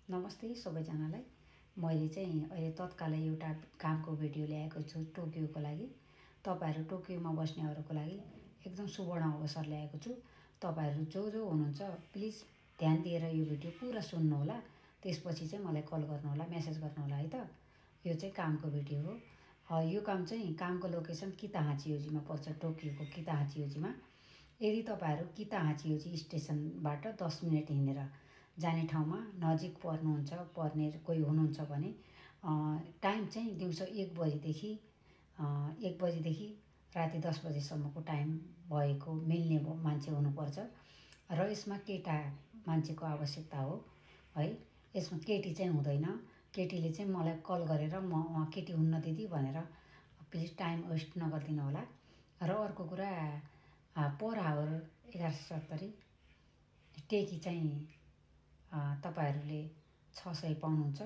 नमस्ते सबैजनालाई। मैले चाहिँ अहिले तत्कालै एउटा कामको भिडियो ल्याएको छु टोकियोको लागि। तपाईहरु टोकियोमा बस्नेहरुको लागि एकदम सुवर्ण अवसर ल्याएको छु। तपाईहरु जो हुनुहुन्छ प्लिज ध्यान दिएर यो भिडियो पुरा सुन्नु होला। त्यसपछि चाहिँ मलाई कल गर्नु होला, मेसेज गर्नु होला है त। यो चाहिँ कामको भिडियो हो। यो काम चाहिँ कामको लोकेसन किताहाचियोजीमा पर्छ, टोकियोको किताहाचियोजीमा। यदि तपाईहरु किताहाचियोजी स्टेसनबाट 10 मिनेट हिँडेर जाने ठाउँमा नजिक पर्ने कोही हुनुहुन्छ भने टाइम चाहिँ दिउँसो 1 बजेदेखि राति 10 बजेसम्मको टाइम भएको मिल्ने मान्छे हुनुपर्छ र यसमा केटा मान्छेको आवश्यकता हो है। यसमा केटी चाहिँ हुँदैन। केटीले चाहिँ मलाई कल गरेर म केटी हुन्न दिदी भनेर प्लिज टाइम वेस्ट नगर्दिनु होला। र अर्को कुरा पर आवर 1170 टेकी चाहिँ तपाईहरुले 600 पाउनुहुन्छ।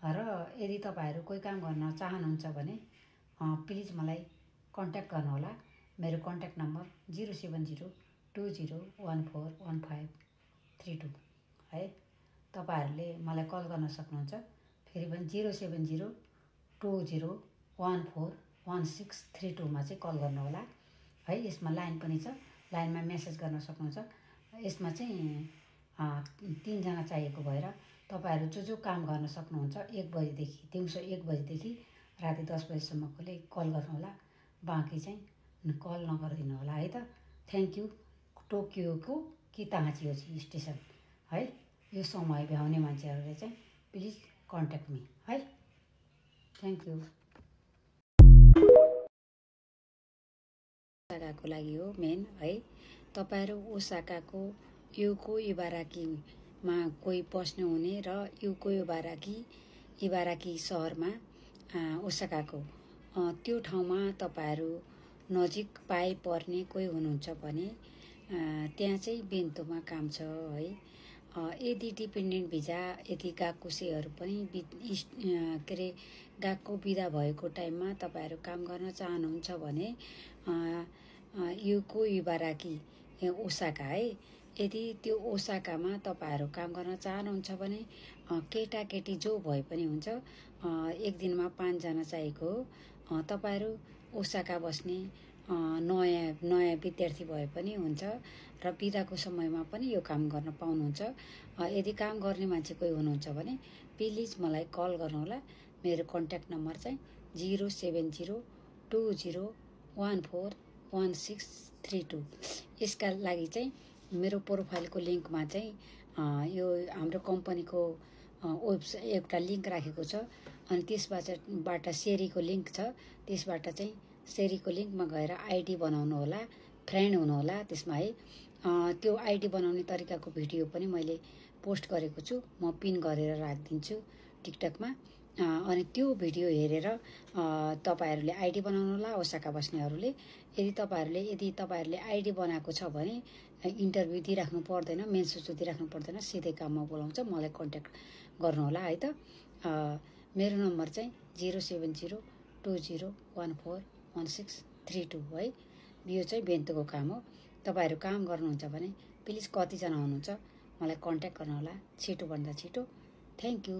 र यदि तपाईहरु कोही काम गर्न चाहनुहुन्छ भने प्लिज मलाई कन्ट्याक्ट गर्नु होला। मेरो कन्ट्याक्ट नम्बर 0702014152 है। तपाईहरुले मलाई कल गर्न सक्नुहुन्छ। फेरि पनि 0702014162 मा चाहिँ कल गर्नु होला है। यसमा लाइन पनि छ, लाइनमा मेसेज गर्न सक्नुहुन्छ। यसमा चाहिँ 3 जना चाहिएको भएर तपाईहरु जो काम गर्न सक्नुहुन्छ 1 बजेदेखि दिउँसो 1 बजेदेखि राति 10 बजेसम्मकोले कल गर्नु होला। बाँकी चाहिँ कल नगर्दिनु होला है त। Thank you. टोकियोको किताहाचियोजी स्टेसन है। यो समय भ्याउने मान्छेहरुले चाहिँ प्लिज कन्ट्याक्ट मी है। Thank you. ओसाकाको लागि हो मेन है। तपाईहरु ओसाकाको युको इबाराकीमा कोही बस्ने हुने र युको इबाराकी शहरमा ओसाकाको त्यो ठाउँमा तपाईहरु नजिक पाइ पर्ने कोही हुनुहुन्छ भने त्यहाँ चाहिँ बेन्तोमा काम छ है। यदि डिपेन्डेन्ट भिजा यदि गाकुसेहरु पनि गाकको बिदा भएको टाइममा तपाईहरु काम गर्न चाहनुहुन्छ भने युको इबाराकी ओसाका है। यदि त्यो ओसाकामा तपाईहरु काम गर्न चाहनुहुन्छ भने केटाकेटी जो भए पनि हुन्छ। एक दिनमा 5 जना चाहिएको हो। तपाईहरु ओसाका बस्ने नयाँ विद्यार्थी भए पनि हुन्छ र बिदाको समयमा पनि यो काम गर्न पाउनुहुन्छ। यदि काम गर्ने मान्छे कोही हुनुहुन्छ भने प्लिज मलाई कल गर्नु होला। मेरो कन्ट्याक्ट नम्बर चाहिँ 0702014162। यसका लागि चाहिँ मेरो प्रोफाइलको लिंकमा चाहिँ यो हाम्रो कम्पनीको वेबसाइट एउटा लिंक राखेको छ। अनि त्यसबाट सेरीको लिंक छ। त्यसबाट चाहिँ सेरीको लिंकमा गएर आईडी बनाउनु होला, फ्रेन्ड हुनु होला त्यसमा है। त्यो आईडी बनाउने तरिकाको भिडियो पनि मैले पोस्ट गरेको छु। म पिन गरेर राखिदिन्छु टिकटकमा। अनि त्यो भिडियो हेरेर तपाईहरुले आईडी बनाउनु होला ओसाका बस्नेहरुले। यदि तपाईहरुले आईडी बनाएको छ भने इन्टरभ्यु दिइराख्नु पर्दैन, मेन सूची दिइराख्नु पर्दैन, सिधै काममा बोलाउँछ। मलाई कन्ट्याक्ट गर्नु होला है त। मेरो नम्बर चाहिँ 0702014162 है। यो चाहिँ बेन्तोको काम हो। तपाईहरु काम गर्नुहुन्छ भने प्लिज कति जना हुनुहुन्छ मलाई कन्ट्याक्ट गर्नु होला छिटो भन्दा छिटो। Thank you.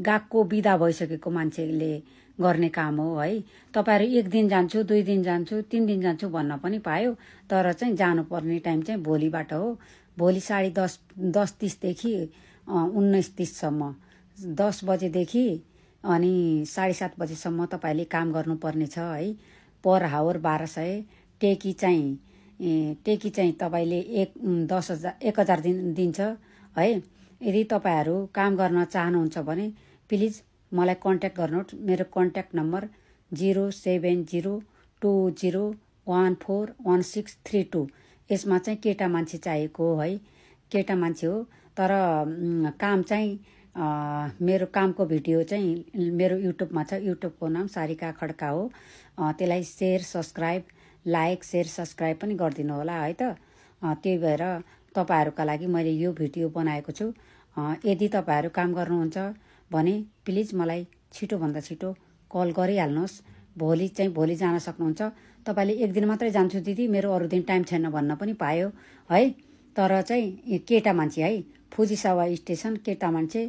गाकको बिदा भइसकेको मान्छेले गर्ने काम हो है। तपाईहरु 1 दिन जान्छु, 2 दिन जान्छु, 3 दिन जान्छु भन्न पनि पायो। तर चाहिँ जानुपर्ने टाइम चाहिँ भोलिबाट हो। भोलि 10:30 देखि 19:30 सम्म 10 बजेदेखि अनि 7:30 बजेसम्म तपाईले काम गर्नुपर्ने छ है। पर हावर 1200। टेकी चाहिँ तपाईले 1000 दिन्छ है। यदि तपाईहरु काम गर्न चाहनुहुन्छ भने प्लिज मलाई कन्ट्याक्ट गर्नुहोस्। मेरो कन्ट्याक्ट नम्बर 0702014162। यसमा चाहिँ केटा मान्छे चाहिएको हो है। केटा मान्छे हो। तर काम चाहिँ मेरो कामको भिडियो चाहिँ मेरो युट्युबमा छ। युट्युबको नाम सारिका खड्का हो। त्यसलाई share subscribe like share subscribe पनि गरिदिनु होला है त। त्यही भएर तपाईहरुका लागि मैले यो भिडियो बनाएको छु। यदि तपाईहरु काम गर्नुहुन्छ भने प्लिज मलाई छिटो भन्दा छिटो कल गरिहाल्नुहोस्। भोलि जान सक्नुहुन्छ। तपाईले 1 दिन मात्रै जान्छु दिदी, मेरो अरु दिन टाइम छैन भन्न पनि पायो है। तर चाहिँ केटा मान्छे है, फुजिसावा स्टेसन केटा मान्छे